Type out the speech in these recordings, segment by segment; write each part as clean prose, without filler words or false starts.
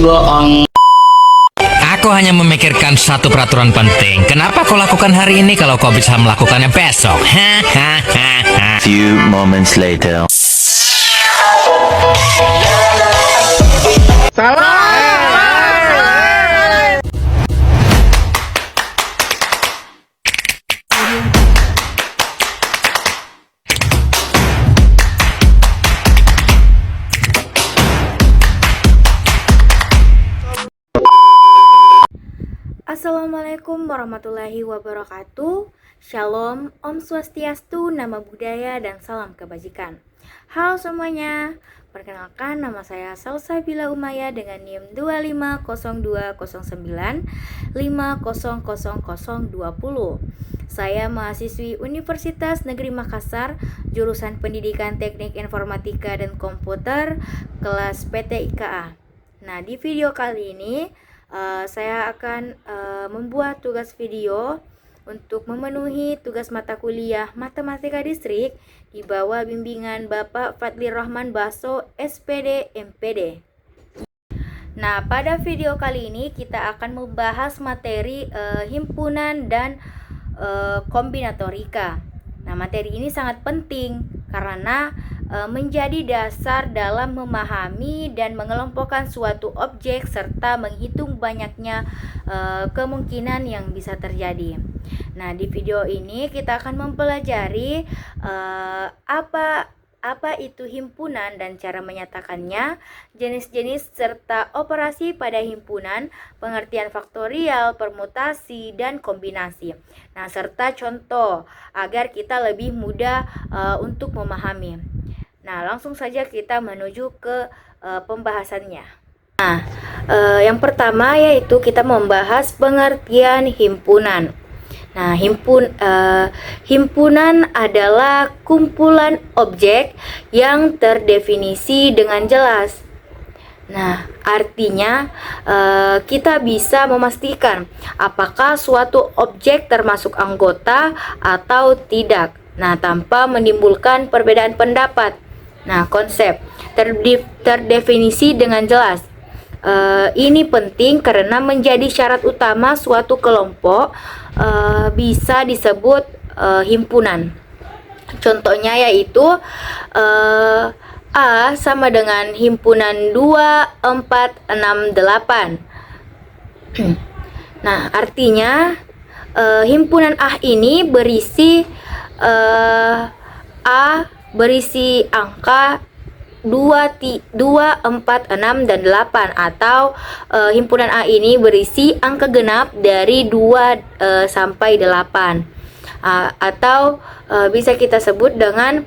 Aku hanya memikirkan satu peraturan penting. Kenapa kau lakukan hari ini kalau kau bisa melakukannya besok? Few moments later. Assalamualaikum warahmatullahi wabarakatuh. Shalom, Om Swastiastu, Nama Budaya, dan salam kebajikan. Halo semuanya, perkenalkan nama saya Salsabila Umaya dengan NIM 2500209500020. Saya mahasiswi Universitas Negeri Makassar, jurusan Pendidikan Teknik Informatika dan Komputer, kelas PT IKA. Nah, di video kali ini saya akan membuat tugas video untuk memenuhi tugas mata kuliah Matematika Distrik di bawah bimbingan Bapak Fadlir Rahman Baso, SPD, MPD. Nah, pada video kali ini kita akan membahas materi himpunan dan kombinatorika. Nah, materi ini sangat penting karena menjadi dasar dalam memahami dan mengelompokkan suatu objek serta menghitung banyaknya kemungkinan yang bisa terjadi. Nah, di video ini kita akan mempelajari apa itu himpunan dan cara menyatakannya, jenis-jenis serta operasi pada himpunan, pengertian faktorial, permutasi, dan kombinasi. Nah, serta contoh agar kita lebih mudah untuk memahami. Nah, langsung saja kita menuju ke pembahasannya. Nah, yang pertama yaitu kita membahas pengertian himpunan. Nah, himpunan adalah kumpulan objek yang terdefinisi dengan jelas. Nah, artinya kita bisa memastikan apakah suatu objek termasuk anggota atau tidak. Nah, tanpa menimbulkan perbedaan pendapat. Nah, konsep terdefinisi dengan jelas. Ini penting karena menjadi syarat utama suatu kelompok bisa disebut himpunan. Contohnya yaitu A sama dengan himpunan 2, 4, 6, 8. Nah, artinya himpunan A ini berisi A berisi angka 2, 4, 6, dan 8, atau himpunan A ini berisi angka genap dari 2 sampai 8, atau bisa kita sebut dengan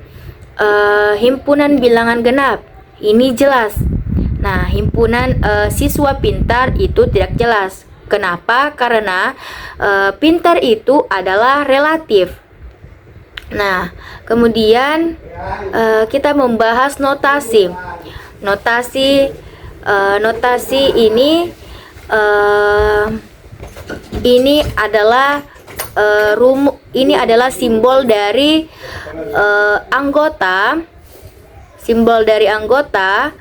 himpunan bilangan genap. Ini jelas. Nah, himpunan siswa pintar itu tidak jelas. Kenapa? Karena pintar itu adalah relatif. Nah, kemudian kita membahas notasi. Notasi ini adalah simbol dari anggota. Simbol dari anggota.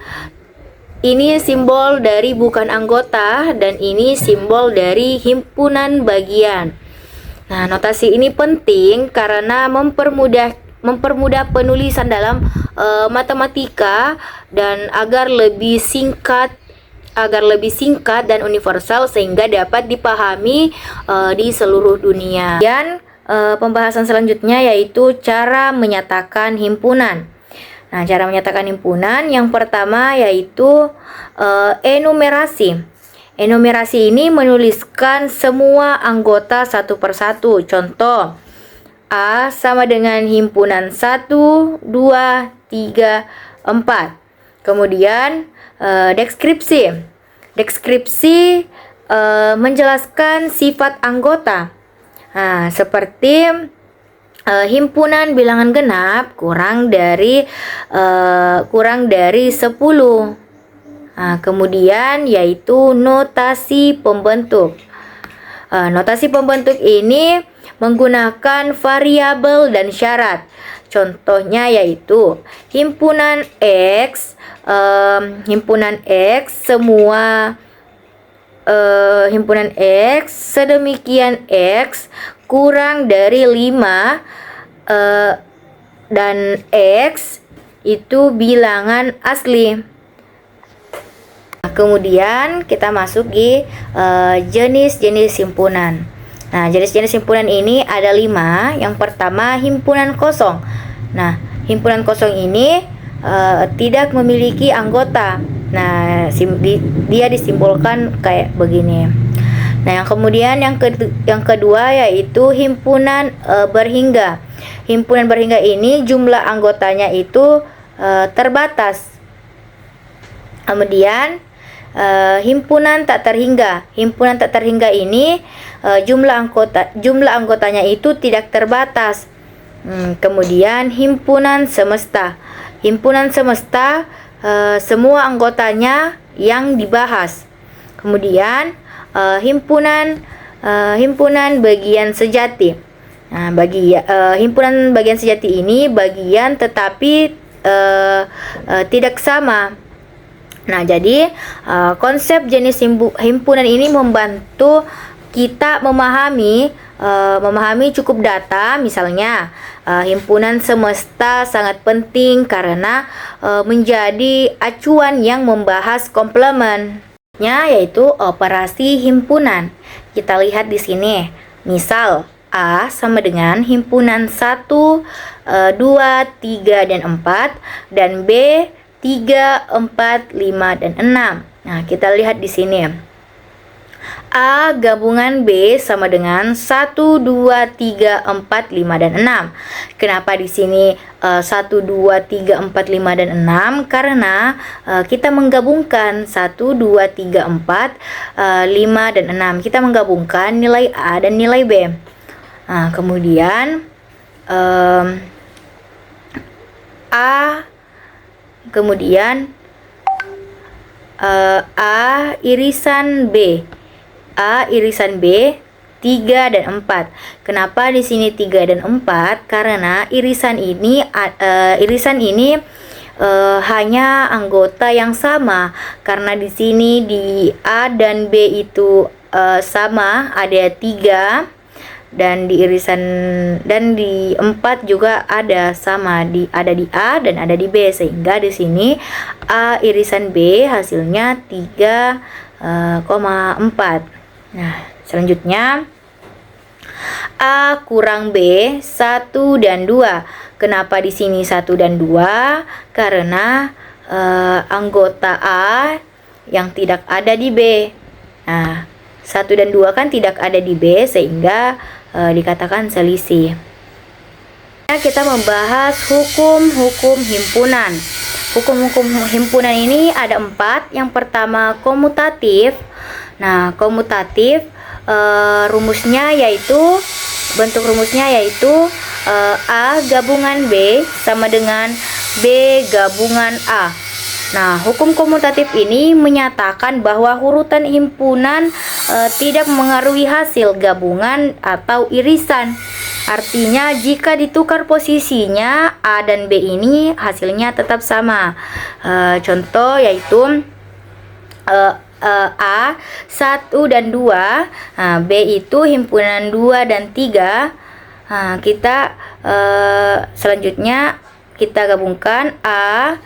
Ini simbol dari bukan anggota, dan ini simbol dari himpunan bagian. Nah, notasi ini penting karena mempermudah penulisan dalam matematika dan agar lebih singkat dan universal sehingga dapat dipahami di seluruh dunia. Dan pembahasan selanjutnya yaitu cara menyatakan himpunan. Nah, cara menyatakan himpunan yang pertama yaitu enumerasi. Enumerasi ini menuliskan semua anggota satu persatu. Contoh, A sama dengan himpunan 1, 2, 3, 4. Kemudian deskripsi. Deskripsi menjelaskan sifat anggota. Nah, seperti himpunan bilangan genap kurang dari 10. Nah, kemudian yaitu notasi pembentuk. Notasi pembentuk ini menggunakan variabel dan syarat. Contohnya yaitu himpunan X semua himpunan X sedemikian X kurang dari 5 dan X itu bilangan asli. Kemudian kita masuk di jenis-jenis himpunan. Nah, jenis-jenis himpunan ini ada 5. Yang pertama, himpunan kosong. Nah, himpunan kosong ini tidak memiliki anggota. Nah, dia disimpulkan kayak begini. Nah, yang kemudian yang kedua yaitu himpunan berhingga. Himpunan berhingga ini jumlah anggotanya itu terbatas. Kemudian himpunan tak terhingga. Himpunan tak terhingga ini jumlah anggotanya itu tidak terbatas. Kemudian himpunan semesta. Himpunan semesta semua anggotanya yang dibahas. Kemudian himpunan bagian sejati. Nah, himpunan bagian sejati ini bagian tetapi tidak sama. Nah, jadi konsep jenis himpunan ini membantu kita memahami cukup data. Misalnya himpunan semesta sangat penting karena menjadi acuan yang membahas komplemennya, yaitu operasi himpunan. Kita lihat di sini. Misal A sama dengan himpunan 1, 2, 3, dan 4, dan B 3, 4, 5, dan 6. Nah, kita lihat di sini. A gabungan B sama dengan 1, 2, 3, 4, 5, dan 6. Kenapa di sini 1, 2, 3, 4, 5, dan 6? Karena kita menggabungkan 1, 2, 3, 4, 5, dan 6. Kita menggabungkan nilai A dan nilai B. Nah, kemudian A irisan B. A irisan B 3 dan 4. Kenapa di sini 3 dan 4? Karena irisan ini hanya anggota yang sama. Karena di sini di A dan B itu sama, ada 3. Dan di irisan dan di 4 juga ada sama, ada di A dan ada di B, sehingga di sini A irisan B hasilnya 3,4. Nah, selanjutnya A kurang B 1 dan 2. Kenapa di sini 1 dan 2? Karena anggota A yang tidak ada di B. Nah, 1 dan 2 kan tidak ada di B, sehingga dikatakan selisih. Kita membahas hukum-hukum himpunan. Hukum-hukum himpunan ini ada 4. Yang pertama, komutatif. Nah, komutatif bentuk rumusnya yaitu A gabungan B sama dengan B gabungan A. Nah, hukum komutatif ini menyatakan bahwa urutan himpunan tidak mengaruhi hasil gabungan atau irisan. Artinya jika ditukar posisinya A dan B ini hasilnya tetap sama. Contoh yaitu A 1 dan 2, B itu himpunan 2 dan 3. Selanjutnya kita gabungkan A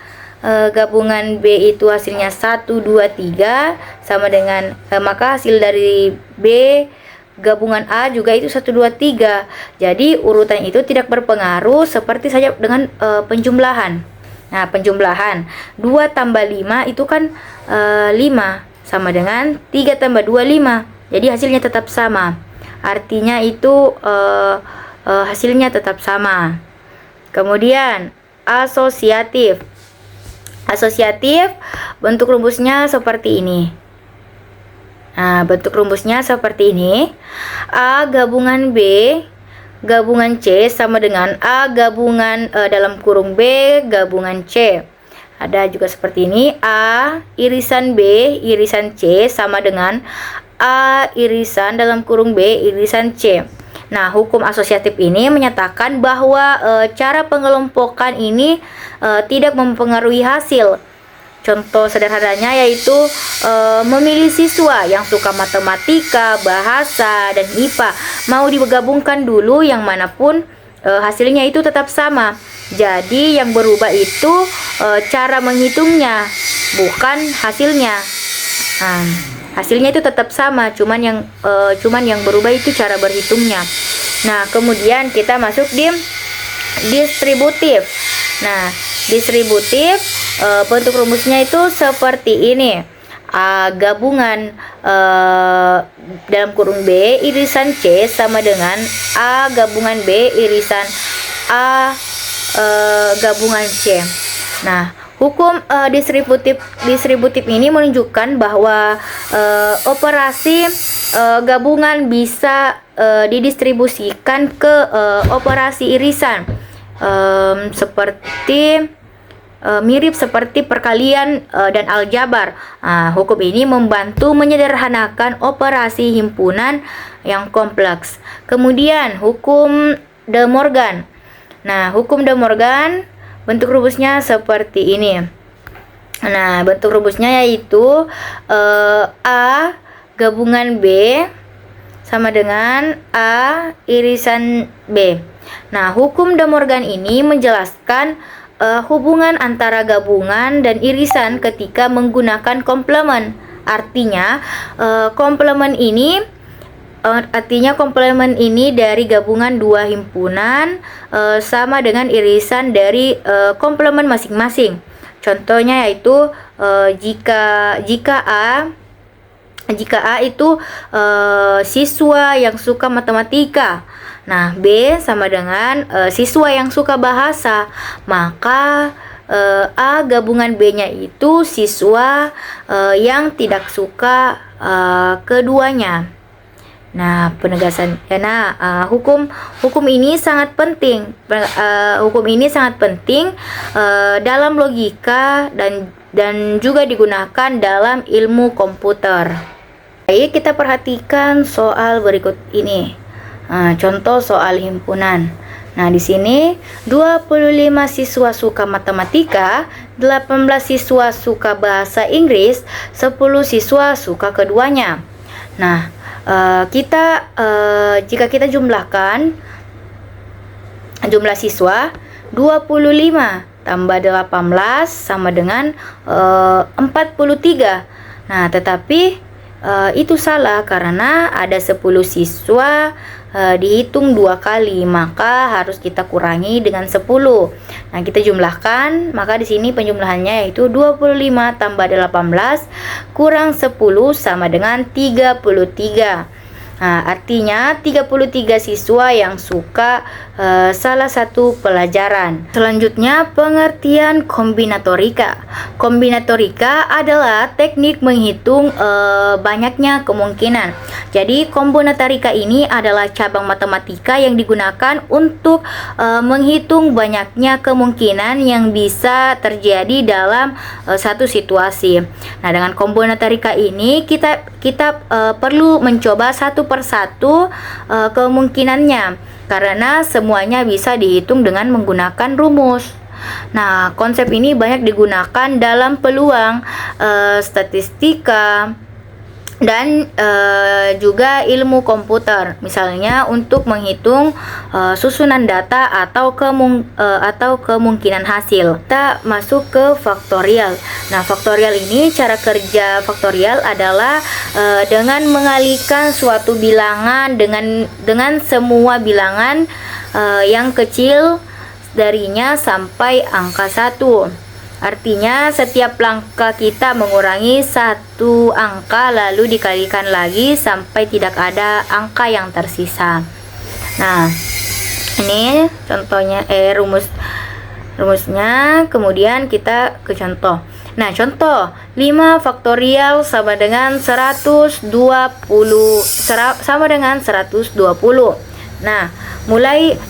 gabungan B itu hasilnya 1, 2, 3 sama dengan maka hasil dari B gabungan A juga itu 1, 2, 3. Jadi urutan itu tidak berpengaruh, seperti saja dengan penjumlahan. Nah, penjumlahan 2 tambah 5 itu kan 5 sama dengan 3 tambah 2, 5. Jadi hasilnya tetap sama. Artinya itu hasilnya tetap sama. Kemudian asosiatif. Asosiatif bentuk rumusnya seperti ini. Nah, bentuk rumusnya seperti ini. A gabungan B gabungan C sama dengan A gabungan dalam kurung B gabungan C. Ada juga seperti ini. A irisan B irisan C sama dengan A irisan dalam kurung B irisan C. Nah, hukum asosiatif ini menyatakan bahwa cara pengelompokan ini tidak mempengaruhi hasil. Contoh sederhananya yaitu memilih siswa yang suka matematika, bahasa, dan IPA. Mau digabungkan dulu yang manapun hasilnya itu tetap sama. Jadi yang berubah itu cara menghitungnya, bukan hasilnya. Hasilnya itu tetap sama, cuman yang berubah itu cara berhitungnya. Nah, kemudian kita masuk di distributif. Nah, distributif bentuk rumusnya itu seperti ini. Gabungan dalam kurung B irisan C sama dengan A gabungan B irisan A gabungan C. Nah, hukum distributif ini menunjukkan bahwa operasi gabungan bisa didistribusikan ke operasi irisan, mirip seperti perkalian dan aljabar. Hukum ini membantu menyederhanakan operasi himpunan yang kompleks. Kemudian hukum De Morgan. Nah, hukum De Morgan bentuk rumusnya seperti ini. Nah, bentuk rumusnya yaitu A gabungan B sama dengan A irisan B. Nah, hukum De Morgan ini menjelaskan hubungan antara gabungan dan irisan ketika menggunakan komplement. Artinya komplement ini dari gabungan dua himpunan sama dengan irisan dari komplement masing-masing. Contohnya yaitu jika A itu siswa yang suka matematika, nah B sama dengan siswa yang suka bahasa, maka A gabungan B-nya itu siswa yang tidak suka keduanya. Nah, hukum ini sangat penting. Hukum ini sangat penting dalam logika dan juga digunakan dalam ilmu komputer. Baik, kita perhatikan soal berikut ini. Contoh soal himpunan. Nah, di sini 25 siswa suka matematika, 18 siswa suka bahasa Inggris, 10 siswa suka keduanya. Nah, jika kita jumlahkan jumlah siswa, 25 tambah 18 sama dengan 43. Nah, tetapi itu salah karena ada 10 siswa dihitung 2 kali, maka harus kita kurangi dengan 10. Nah, kita jumlahkan, maka di sini penjumlahannya yaitu 25 tambah 18 kurang 10 sama dengan 33. Nah, artinya 33 siswa yang suka salah satu pelajaran. Selanjutnya, pengertian kombinatorika. Kombinatorika adalah teknik menghitung banyaknya kemungkinan. Jadi, kombinatorika ini adalah cabang matematika yang digunakan untuk menghitung banyaknya kemungkinan yang bisa terjadi dalam satu situasi. Nah, dengan kombinatorika ini kita perlu mencoba satu persatu kemungkinannya, karena semuanya bisa dihitung dengan menggunakan rumus. Nah, konsep ini banyak digunakan dalam peluang statistika dan juga ilmu komputer, misalnya untuk menghitung susunan data atau kemungkinan hasil. Kita masuk ke faktorial. Nah, faktorial ini, cara kerja faktorial adalah dengan mengalihkan suatu bilangan dengan semua bilangan yang kecil darinya sampai angka 1. Artinya setiap langkah kita mengurangi satu angka lalu dikalikan lagi sampai tidak ada angka yang tersisa. Nah, ini contohnya rumusnya. Kemudian kita ke contoh. Nah, contoh 5 faktorial sama dengan 120 sama dengan 120. Nah,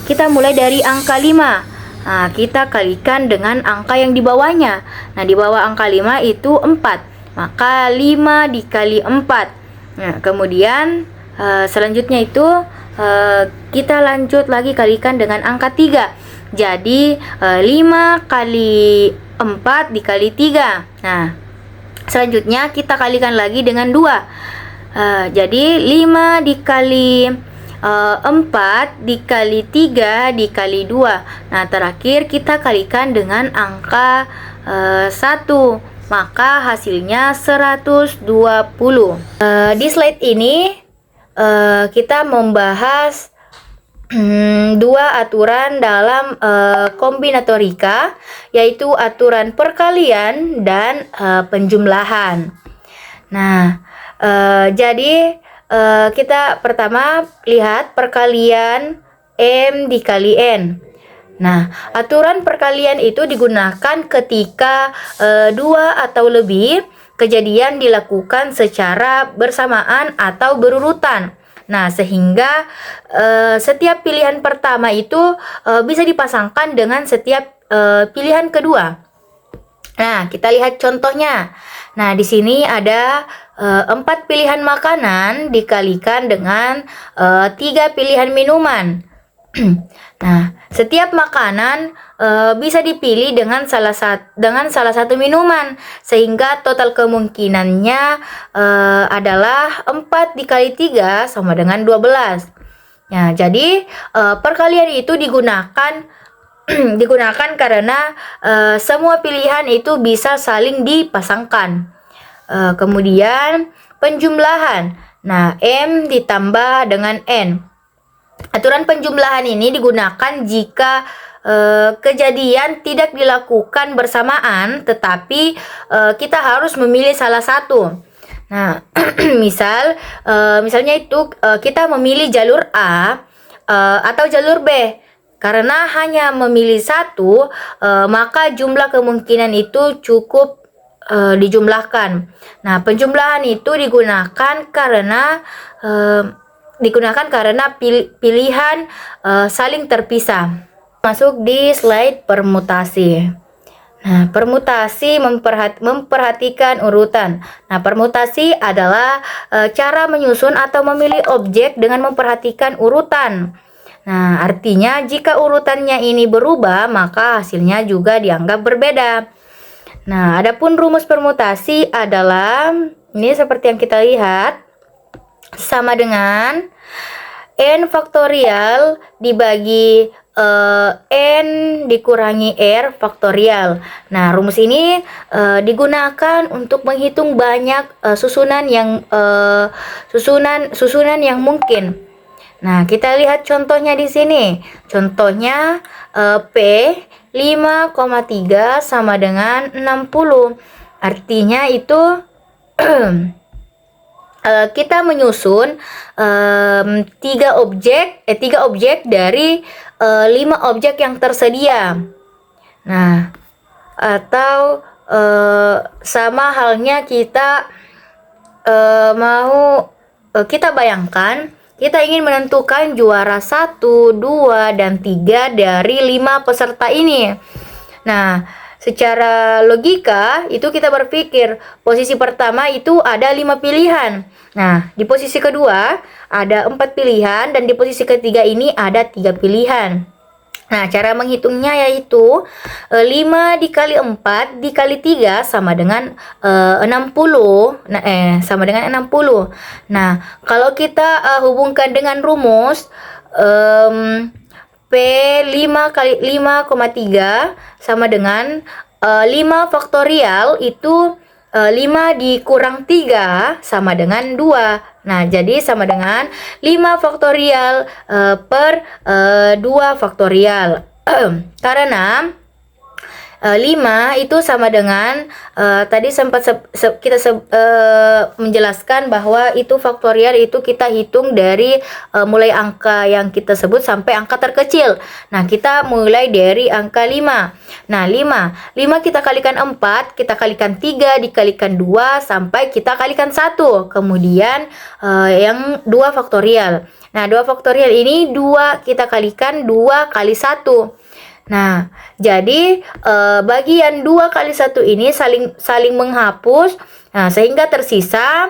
kita mulai dari angka 5. Nah, kita kalikan dengan angka yang di bawahnya. Nah, di bawah angka 5 itu 4. Maka 5 dikali 4. Nah, kemudian selanjutnya itu kita lanjut lagi kalikan dengan angka 3. Jadi 5 kali 4 dikali 3. Nah, selanjutnya kita kalikan lagi dengan 2. Jadi 5 dikali 4 dikali 3 dikali 2. Nah, terakhir kita kalikan dengan angka 1. Maka hasilnya 120. Di slide ini kita membahas dua aturan dalam kombinatorika, yaitu aturan perkalian dan penjumlahan. Nah, jadi kita pertama lihat perkalian M dikali N. Nah, aturan perkalian itu digunakan ketika dua atau lebih kejadian dilakukan secara bersamaan atau berurutan. Nah, sehingga setiap pilihan pertama itu bisa dipasangkan dengan setiap pilihan kedua. Nah, kita lihat contohnya. Nah, di sini ada 4 pilihan makanan dikalikan dengan 3 pilihan minuman. Nah, setiap makanan bisa dipilih dengan salah satu minuman, sehingga total kemungkinannya adalah 4 dikali 3 sama dengan 12. Nah, jadi perkalian itu digunakan karena semua pilihan itu bisa saling dipasangkan. Kemudian penjumlahan. Nah, M ditambah dengan N. Aturan penjumlahan ini digunakan jika kejadian tidak dilakukan bersamaan, tetapi kita harus memilih salah satu. Nah, misalnya itu kita memilih jalur A atau jalur B. Karena hanya memilih satu, maka jumlah kemungkinan itu cukup dijumlahkan. Nah, penjumlahan itu digunakan karena pilihan saling terpisah. Masuk di slide permutasi. Nah, permutasi memperhatikan urutan. Nah, permutasi adalah cara menyusun atau memilih objek dengan memperhatikan urutan. Nah, artinya jika urutannya ini berubah, maka hasilnya juga dianggap berbeda. Nah, adapun rumus permutasi adalah ini seperti yang kita lihat, sama dengan N faktorial dibagi N dikurangi R faktorial. Nah, rumus ini digunakan untuk menghitung banyak susunan yang mungkin. Nah, kita lihat contohnya di sini. Contohnya P 5,3 sama dengan 60. Artinya itu kita menyusun 3 objek dari 5 objek yang tersedia. Nah, atau sama halnya kita kita bayangkan kita ingin menentukan juara 1, 2, dan 3 dari 5 peserta ini. Nah, secara logika itu kita berpikir posisi pertama itu ada 5 pilihan. Nah, di posisi kedua ada 4 pilihan dan di posisi ketiga ini ada 3 pilihan. Nah, cara menghitungnya yaitu 5 dikali 4 dikali 3 sama dengan 60. Sama dengan 60. Nah, kalau kita hubungkan dengan rumus P 5 kali 5,3 sama dengan 5 faktorial itu 5 dikurang 3 sama dengan 2. Nah, jadi sama dengan 5 faktorial per 2 faktorial. Karena 5 itu sama dengan tadi sempat kita menjelaskan bahwa itu faktorial itu kita hitung dari mulai angka yang kita sebut sampai angka terkecil. Nah, kita mulai dari angka 5. Nah, 5 kita kalikan 4, kita kalikan 3, dikalikan 2 sampai kita kalikan 1. Kemudian yang 2 faktorial. Nah, 2 faktorial ini 2 kita kalikan 2 kali 1. Nah, jadi bagian 2 kali 1 ini saling menghapus. Nah, sehingga tersisa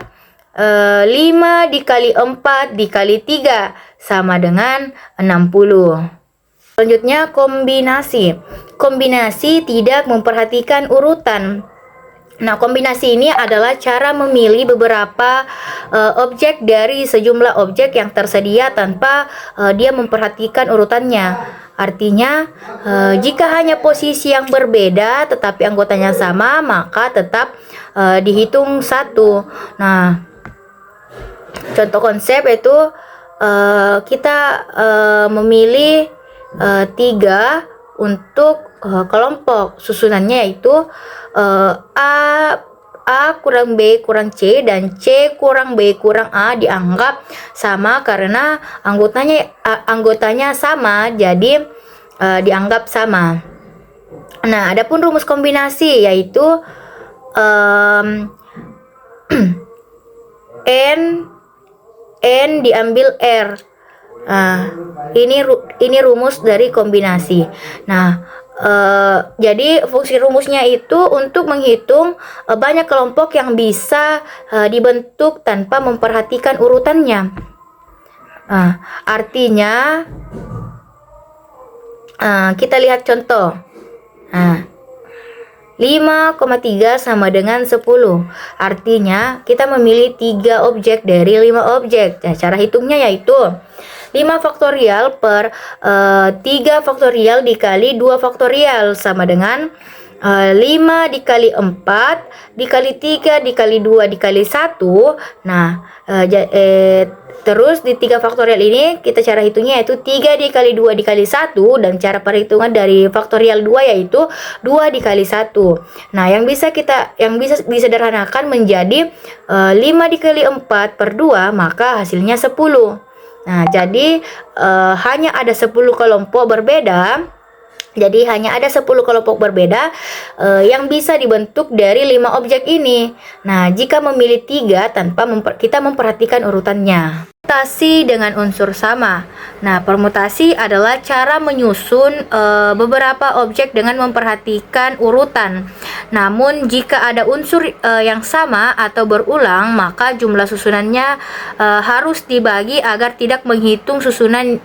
5 dikali 4 dikali 3 sama dengan 60. Selanjutnya kombinasi. kombinasi tidak memperhatikan urutan. Nah, kombinasi ini adalah cara memilih beberapa objek dari sejumlah objek yang tersedia tanpa dia memperhatikan urutannya. Artinya, jika hanya posisi yang berbeda tetapi anggotanya sama, maka tetap dihitung satu. Nah, contoh konsep itu kita memilih 3 untuk kelompok. Susunannya yaitu A kurang B kurang C dan C kurang B kurang A dianggap sama karena anggotanya sama, jadi dianggap sama. Nah, adapun rumus kombinasi yaitu N diambil R. Nah, ini rumus dari kombinasi. Nah, jadi fungsi rumusnya itu untuk menghitung banyak kelompok yang bisa dibentuk tanpa memperhatikan urutannya. Artinya kita lihat contoh. 5,3 sama dengan 10. Artinya kita memilih 3 objek dari 5 objek. Nah, cara hitungnya yaitu 5 faktorial per 3 faktorial dikali 2 faktorial sama dengan 5 dikali 4 dikali 3 dikali 2 dikali 1. Nah, terus di 3 faktorial ini kita cara hitungnya yaitu 3 dikali 2 dikali 1, dan cara perhitungan dari faktorial 2 yaitu 2 dikali 1. Nah, yang bisa disederhanakan menjadi 5 dikali 4 per 2, maka hasilnya 10. Nah, jadi hanya ada 10 kelompok berbeda. Jadi hanya ada 10 kelompok berbeda yang bisa dibentuk dari 5 objek ini. Nah, jika memilih 3 tanpa kita memperhatikan urutannya. Permutasi dengan unsur sama. Nah, permutasi adalah cara menyusun beberapa objek dengan memperhatikan urutan. Namun, jika ada unsur yang sama atau berulang, maka jumlah susunannya harus dibagi agar tidak menghitung susunan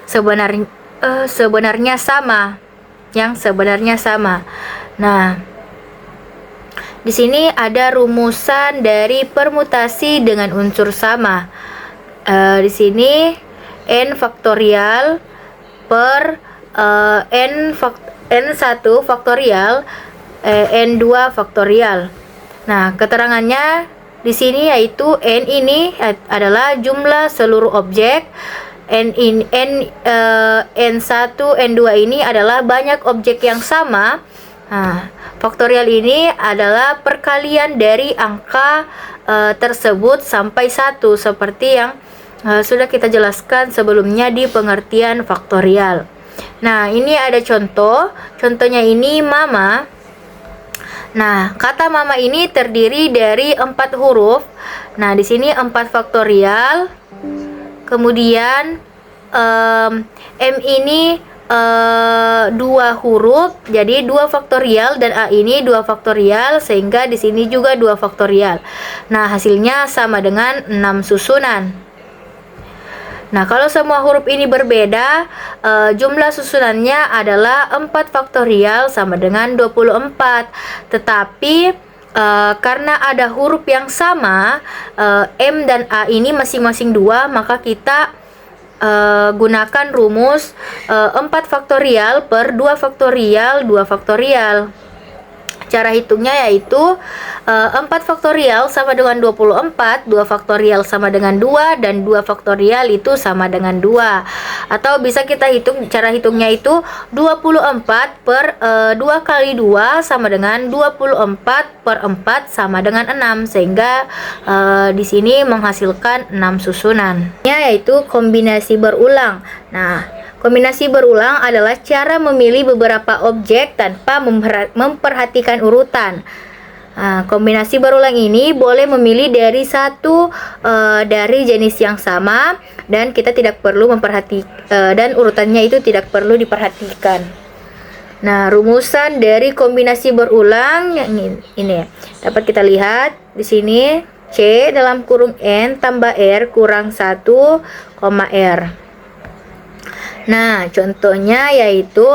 sebenarnya sama. Nah, di sini ada rumusan dari permutasi dengan unsur sama. Di sini n faktorial per n1 faktorial n2 faktorial. Nah, keterangannya di sini yaitu n ini adalah jumlah seluruh objek. N1, N2 ini adalah banyak objek yang sama. Nah, faktorial ini adalah perkalian dari angka tersebut sampai 1, seperti yang sudah kita jelaskan sebelumnya di pengertian faktorial. Nah, ini ada contoh. Contohnya ini mama. Nah, kata mama ini terdiri dari 4 huruf. Nah, di sini 4 faktorial. Kemudian M ini 2 huruf, jadi 2 faktorial, dan A ini 2 faktorial, sehingga di sini juga 2 faktorial. Nah, hasilnya sama dengan 6 susunan. Nah, kalau semua huruf ini berbeda, jumlah susunannya adalah 4 faktorial sama dengan 24. Tetapi karena ada huruf yang sama, M dan A ini masing-masing 2, maka kita gunakan rumus 4 faktorial per 2 faktorial 2 faktorial. Cara hitungnya yaitu 4 faktorial sama dengan 24, 2 faktorial sama dengan 2, dan 2 faktorial itu sama dengan 2. Atau bisa kita hitung, cara hitungnya itu 24 per 2 kali 2 sama dengan 24 per 4 sama dengan 6, sehingga di sini menghasilkan 6 susunan. Yaitu kombinasi berulang. Nah, kombinasi berulang adalah cara memilih beberapa objek tanpa memperhatikan urutan. Kombinasi berulang ini boleh memilih dari satu dari jenis yang sama, dan kita tidak perlu dan urutannya itu tidak perlu diperhatikan. Nah, rumusan dari kombinasi berulang yang ini dapat kita lihat di sini. C dalam kurung N tambah R kurang 1, R. Nah, contohnya yaitu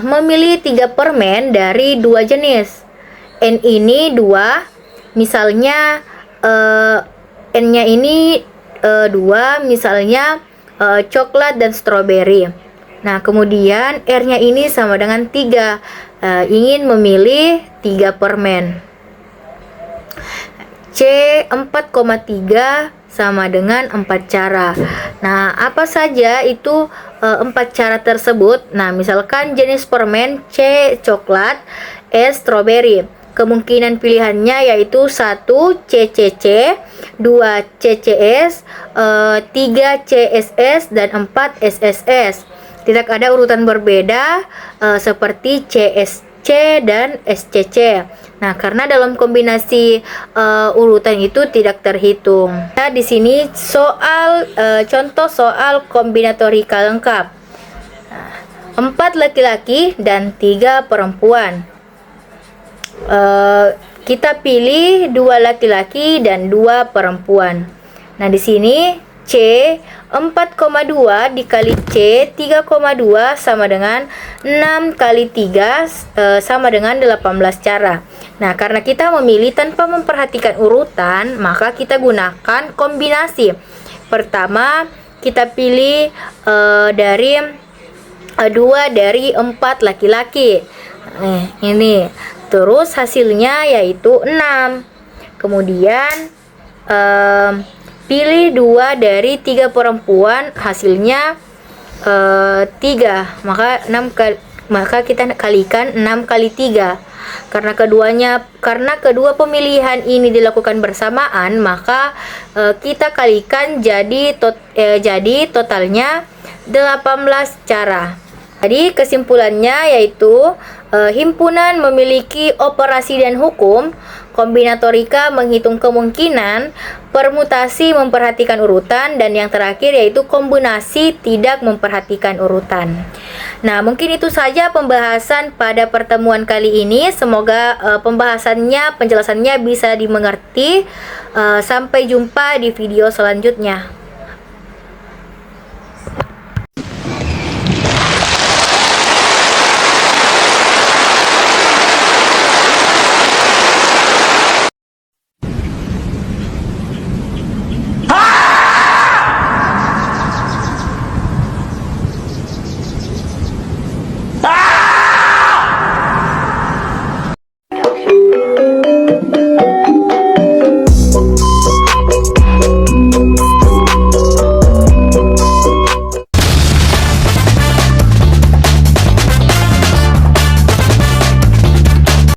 memilih 3 permen dari 2 jenis. N ini 2, misalnya N-nya ini 2, misalnya coklat dan stroberi. Nah, kemudian R-nya ini sama dengan 3, ingin memilih 3 permen. C 4,3 sama dengan 4 cara. Nah, apa saja itu 4 cara tersebut? Nah, misalkan jenis permen C coklat, S stroberi. Kemungkinan pilihannya yaitu 1 CCC, 2 CCS, 3 CSS, dan 4 SSS. Tidak ada urutan berbeda seperti CSC dan SCC. Nah, karena dalam kombinasi urutan itu tidak terhitung. Nah, di sini contoh soal kombinatorika lengkap. 4 laki-laki dan 3 perempuan. Kita pilih 2 laki-laki dan 2 perempuan. Nah, di sini C 4,2 dikali C 3,2 sama dengan 6 kali 3 sama dengan 18 cara. Nah, karena kita memilih tanpa memperhatikan urutan, maka kita gunakan kombinasi. Pertama, kita pilih dari 2 dari 4 laki-laki. Ini. Terus hasilnya yaitu 6. Kemudian pilih 2 dari 3 perempuan, hasilnya 3. Maka kita kalikan 6 kali 3. Karena kedua pemilihan ini dilakukan bersamaan, maka kita kalikan jadi totalnya 18 cara. Jadi kesimpulannya yaitu himpunan memiliki operasi dan hukum, kombinatorika menghitung kemungkinan, permutasi memperhatikan urutan, dan yang terakhir yaitu kombinasi tidak memperhatikan urutan. Nah, mungkin itu saja pembahasan pada pertemuan kali ini. Semoga penjelasannya bisa dimengerti. Sampai jumpa di video selanjutnya.